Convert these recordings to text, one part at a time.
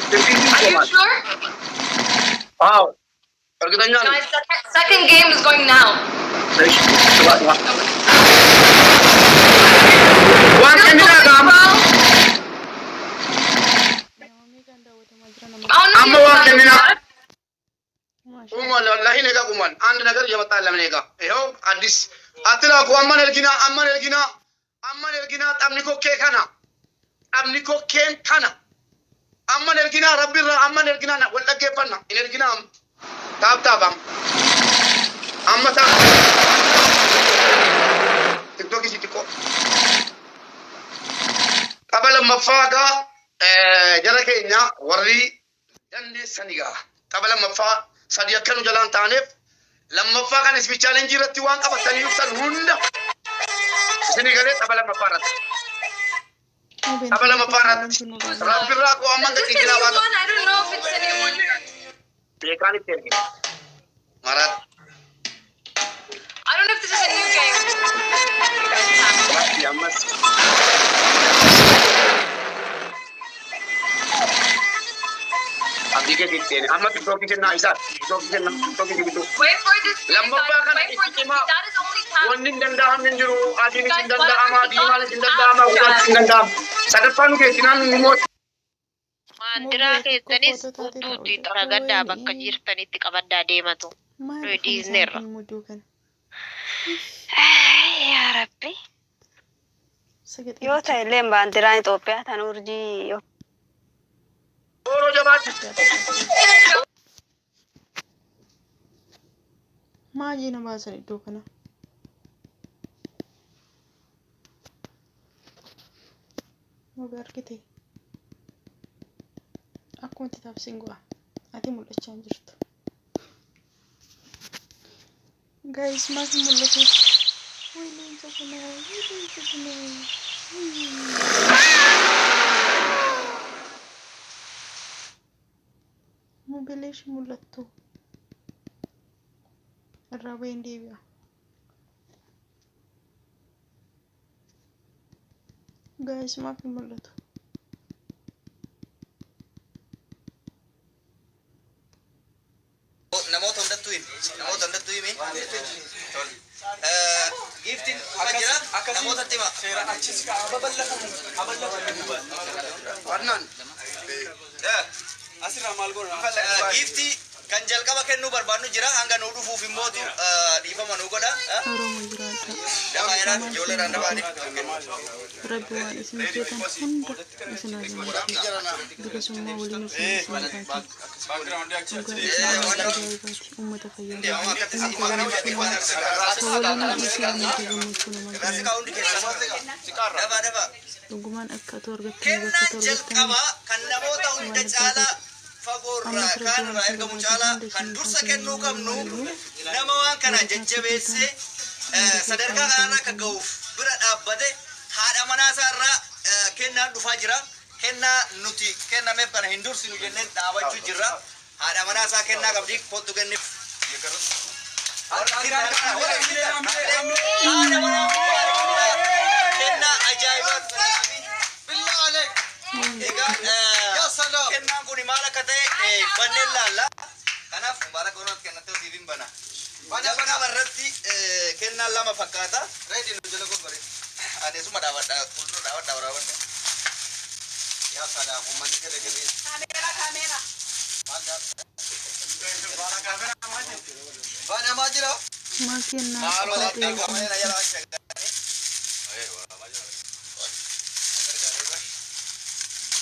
Are you sure? Wow. Pergetanya. Guys, second game is going now. Wan kan dinagam. Oh no, Amma you wan kan dinagam. got Umal wallahi nega kuman. And nagar jama taala nega. Eho adis. Atila ko amma nergina. Amni ko ke kana. Amni ko ken kana. Amma nergina rabbi ra amma nergina na walla ke panna. Nergina am. Tab am. Amma tab. TikTok isi tiko. Qabala mafaga jara kenya warri dandi saniga. Qabala mafa sadiya kanu jalan tanef. Lamma faga nisbi challenge irratti waan qabatani yuftan hunda. Saniga le qabala mafarat. Qabala mafarat. Rabbi ra ko amma Is this ngati a new gina one? I don't know if it's a new one. Bekani tergi. Marat. I don't know if this is a new game. Mati amas. Abdi ke dikte ne. Amma TikTok ke na isa. TikTok ke gitu. Wait for this. Lamba guys. pa kan Wait for this. itima. That is only time. Wondin danda amin juru adi ni Guys, danda why ama don't di you mal talk danda ama out ugal chat? danda. Sadapan ke tinan mo. Mandira keessanis uttuutti xaragaddaa bakka jirtanitti qabaddaa deematu. Diizneerra. Yaa Rabbi. Yoo ta'e illee baandiraan Itoophiyaa tan urjii yoo Oro jabat. Maajii na baasan iddoo kana. Moga argite. Akkuma itti taabsiin go'a. Ati mul'achaa hin jirtu. Guys, maaf mul'atu. Leenca kana. Mobileeshi mul'attu. Irraa baheen deebi'a. Guys, maaf mul'atu. namoota hundattuu himi giftiin kuma jira namootatti hima Warnan. asirraa maal goona giftii kan jalqaba kennuu barbaannu jira hanga nuu dhufuuf immootu dhiifama nuu godha Oromoo jiraata. dafaa jedhaan ijoolleedhaan dafaaniif Rabbi waan isin hojjetan hunda isin ajaa'iba. Bilisummaa waliin of isin taatu. Uummata fayyadaa. Waliin isin uummata gammachuu nama gaariidha. dafaa Dhugumaan akka atu argattanii kennaan bakka atu jalqaba argattanii kan namoota hunda caalaa fagoorraa kaanirraa ergamu caalaa kan dursa kennuu qabnu nama waan kana jajjabeessee sadarkaa kanarra akka ga'uuf bira dhaabbate haadha manaasaa irraa kennaan dhufaa jira. Kennaa nuti kennameef kana hin dursinu jennee dhaabachuu jirra. Haadha manaasaa kennaa qabdi kottu kenniif. Kennaa ajaa'ibaa kennaan kun maal akka ta'e banneen laalla. Kanaaf mubaara goonaatti kennatti hosiif hin bana. Jalqaba irratti kennaan lama fakkaata. Reedi nu jala gobbare. Adeesuma dhaabadha fuuldura dhaabadha waraabadha. Yaa sadaa uummanni gada gadee. Kameera. Baana maa jira? maal kennaa Maaloo akka laftee ta'e kameera jalaa shaggaanii.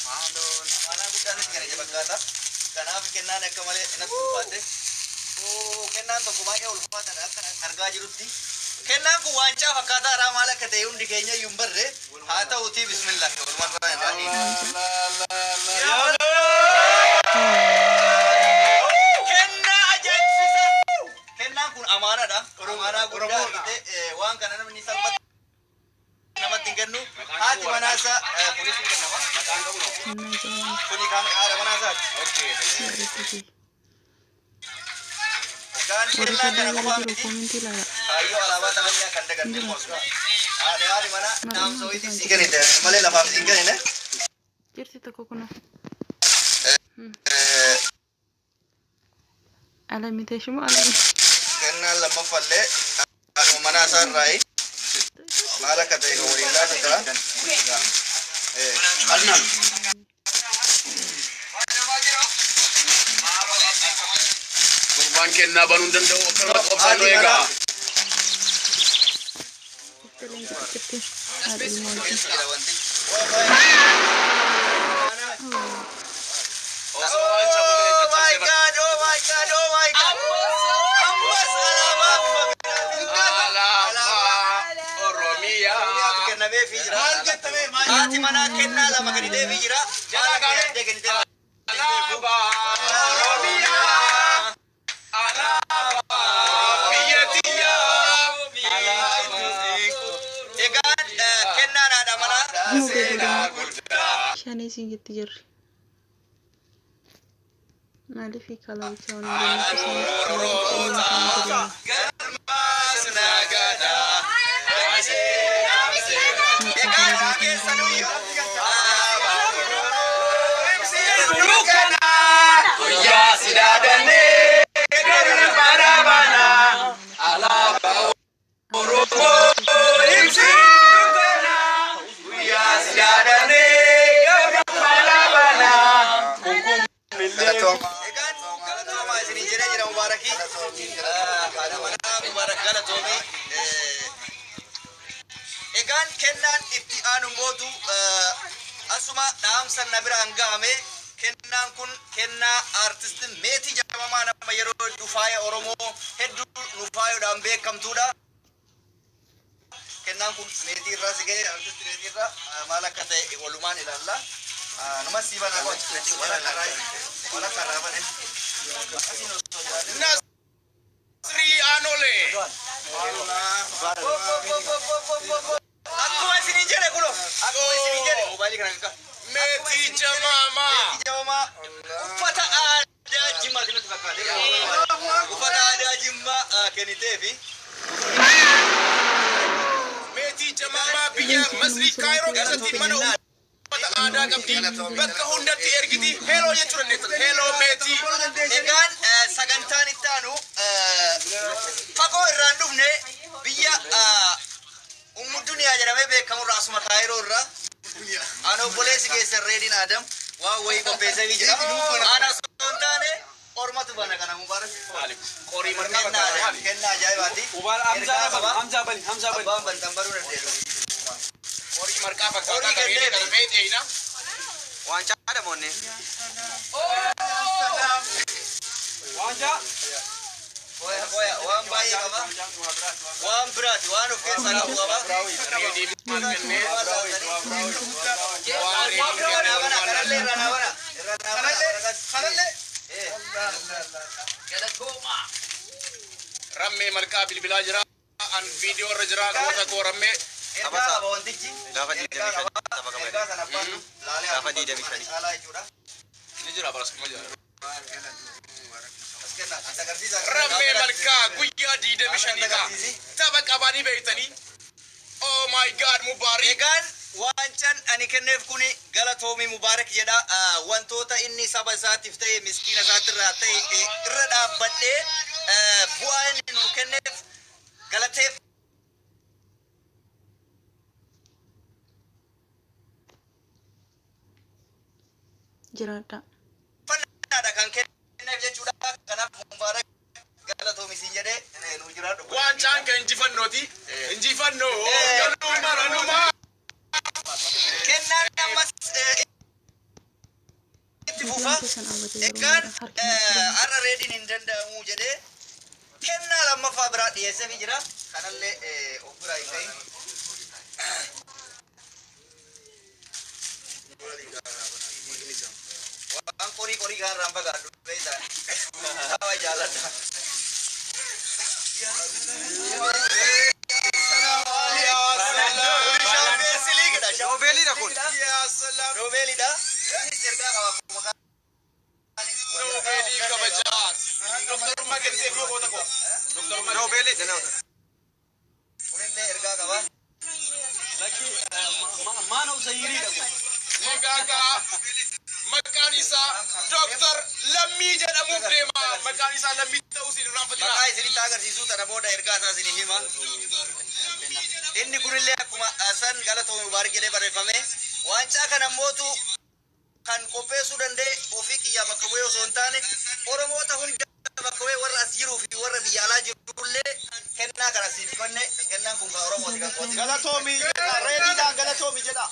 Mana guddaan itti gara jabakkaata. Kanaaf kennaan akka malee natti ulfaate. Kennaan tokko baay'ee ulfaataadha akka argaa jirutti. Kennaan kun waancaa fakkaataa irraa maal akka ta'e hundi keenya iyyuu hin barre. Haa ta'uutii bismillah. Kennaa ajaa'ibsiisaa. Kennaan kun amaanaadha. Amaanaa guddaa waan kana namni salphatti namatti hin kennu. Haati manaasaa kunis hin kennama. Kuni kan haadha manaasaati. Kan kennaa kana qofaa miti. Kaayyoo alaabaa taphataa kan daganne qofa. Haadhi mana naamsa wayitii siin kennite malee lafaaf siin kennine. jirti tokko kuna. على متى شو على كنا لما فلي منا صار راي مالك تقول لا ترى Adnan. Kurban kenna banun danda'u akkana qofaan nu eegaa. Oh my god, oh my god, oh my god. Ambas Oromiyaa. Kenna be fijira. Ati mana kenna la magani de fijira. Jala gane de gani de. Oromiyaa. Alaba. Biyyatiyya. Egan kenna na da mana. شاني سيجي تجر ما لي في كلام تسوون Egan kennan itti aanu mootu asuma dhaamsan na bira hangahame kennan kun kenna artistin meeti jamamaa nama yeroo dhufaaya oromoo hedduu dhufaayoodhaan beekamtuudha. Kennan kun meetii irraa si ga'e artisti meetii irraa maal akka ta'e walumaan ilaalla. Numa siiban akka wala karaa bane. Nasri Anole. Akkuma isin jedhe kulo. Akkuma isin jedhe mobaayilii kana kakka. Meetii jamamaa. Meetii jamamaa uffata aadaa Jimmaa kanatti fakkaate. Uffata aadaa Jimmaa kennitee fi Meetii jamamaa biyya Masrii Kaayiroo keessatti mana uffata aadaa qabdi. Bakka hundatti ergiti. Heloo jechuudha neetan. Heloo meetii. egaan sagantaan itti aanu fagoo irraan dhufne biyya Duniyaa jedhamee beekamurraa asuma Kaayiroo irraa aan obboleessi keessa Reediin Adam waa wayii qopheessee jira. Aan osoo hin taane ormatu bana kana mubaarak. Qorii marqaa Kennaa ajaa'ibaati. Abbaan bantan baruu dandeessu. Qorii marqaa fakkaataa qabeenya kana meeteeyna. Waan caada moonne. Koya waan baay'ee qaba. Waan biraati waan of keessaa qabu qaba. Reedii maal kennee. Rammee marqaa bilbilaa jira. An viidiyoo irra jira goota koo rammee. Ni jira baraskuma jira. Rammee malkaa guyyaa 25 tapha qabanii beeytanii. Oh my god Mubaarak. Egaan waancan ani kenneef kuni galatoomii Mubaarak jedha. Wantoota inni saba isaatiif ta'e miskiina isaatirraa ta'e irra dhaabbadhee bu'aa inni nu kenneef galateef. jiraadha. Fannaadha kan kenneef jechuudha. Kanaaf Mubaarak galatoomii siin jedhee nu jiraadhu. Waan caanka injifannooti. Injifannoo galuu maranumaa. Kennaan ammas itti fufa. Egaan har'a reediin hin danda'amu jedhee kennaa lammaffaa biraa dhiyeesseefii jira. Kanallee of biraa hin ta'in. Waan qorii gaarraan fagaadhu beektaa. Hawa jaalladha. Nobeelidha kun. Nobeelidha. Nobeelii kabajaa. Doktorummaa kennisee fi goota koo. Nobeelidha. Kunillee ergaa qaba. Magaagaa maqaa مكانيسا دكتور لمي جد أمو بريما مكانيسا لمي توصيل رافضنا Maqaa isinitti agarsiisuu tana booda ergaa isaa isinii hima. Inni kunillee akkuma san Galatoomii Mubaarak jedhee barreeffame. Waancaa kana mootu kan qopheessuu danda'e ofii kiyyaa bakka bu'ee osoo hin taane Oromoota hunda bakka bu'ee warra as jiruu fi warra biyya alaa jirullee kennaa kana siif kenne. Kennaan kun kan Oromooti kan qooti. Galatoomii jedha reediidhaan Galatoomii jedha.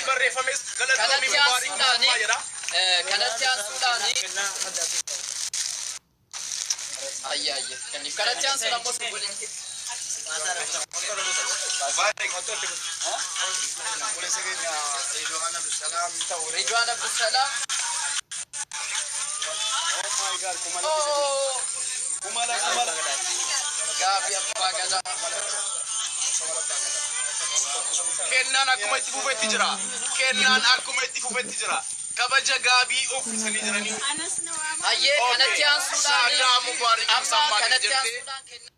Barreeffames Galatoomii Mubaarak jedha. Kanatti aansuudhaani kanatti aansuudhaan ammoo sirbuudhaan Ridwaan Abdusalaam Gaabii Abbaa Gadaa Kennaan akkuma itti fufetti jira. Kennaan akkuma itti fufetti jira. Kabaja gaabii uffisanii jiranii. Hayyee kanatti aansuudhaan Saadaa Mubaarak amma kanatti jirti. aansuudhaan kenna.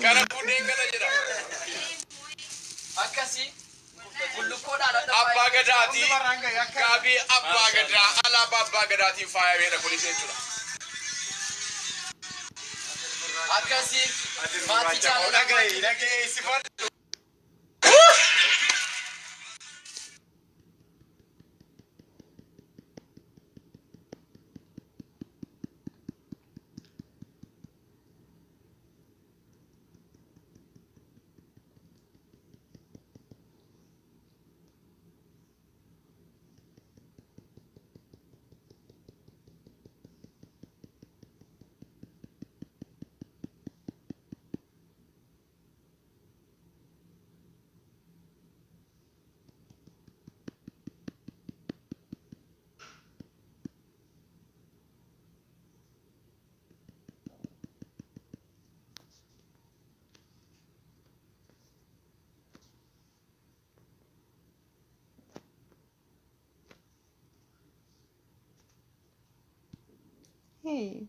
Kana kunneen gala jedha. Akkasii bullukoodhaan Abbaa Gadaati. Gaabii Abbaa Gadaa alaabaa Abbaa Gadaatiin faayamedha kunis jechuudha. akkasii maatii jaalala Hey.